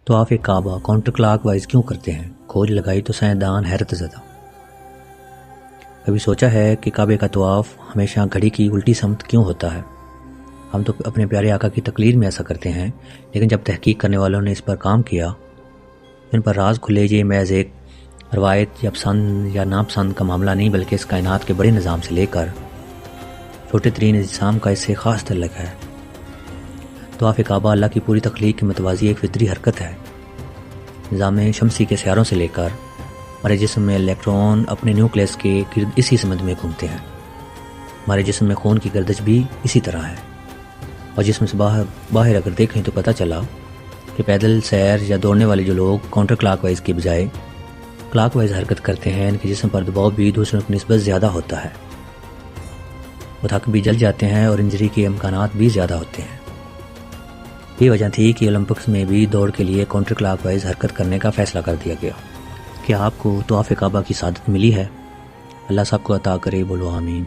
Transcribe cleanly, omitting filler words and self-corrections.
طواف کعبہ counter clock wise کیوں کرتے ہیں؟ کھوج لگائی تو سائنسدان حیرت زدہ۔ کبھی سوچا ہے کہ کعبے کا طواف ہمیشہ گھڑی کی الٹی سمت کیوں ہوتا ہے؟ ہم تو اپنے پیارے آقا کی تقلید میں ایسا کرتے ہیں، لیکن جب تحقیق کرنے والوں نے اس پر کام کیا، ان پر راز کھلے، یہ محض ایک روایت یا پسند یا ناپسند کا معاملہ نہیں، بلکہ اس کائنات کے بڑے نظام سے لے کر چھوٹے ترین اجسام کا اس سے خاص تعلق ہے۔ طواف کعبہ اللہ کی پوری تخلیق کے متوازی ایک فطری حرکت ہے۔ نظام شمسی کے سیاروں سے لے کر ہمارے جسم میں الیکٹرون اپنے نیوکلیس کے گرد اسی سمت میں گھومتے ہیں۔ ہمارے جسم میں خون کی گردش بھی اسی طرح ہے، اور جسم سے باہر اگر دیکھیں تو پتہ چلا کہ پیدل سیر یا دوڑنے والے جو لوگ کاؤنٹر کلاک وائز کے بجائے کلاک وائز حرکت کرتے ہیں، ان کے جسم پر دباؤ بھی دوسروں کی نسبت زیادہ ہوتا ہے، وہ تھک بھی جل جاتے ہیں اور انجری کے امکانات بھی زیادہ ہوتے ہیں۔ یہ وجہ تھی کہ اولمپکس میں بھی دوڑ کے لیے کاؤنٹر کلاک وائز حرکت کرنے کا فیصلہ کر دیا گیا۔ کیا آپ کو طواف کعبہ کی سعادت ملی ہے؟ اللہ سب کو عطا کرے، بولو آمین۔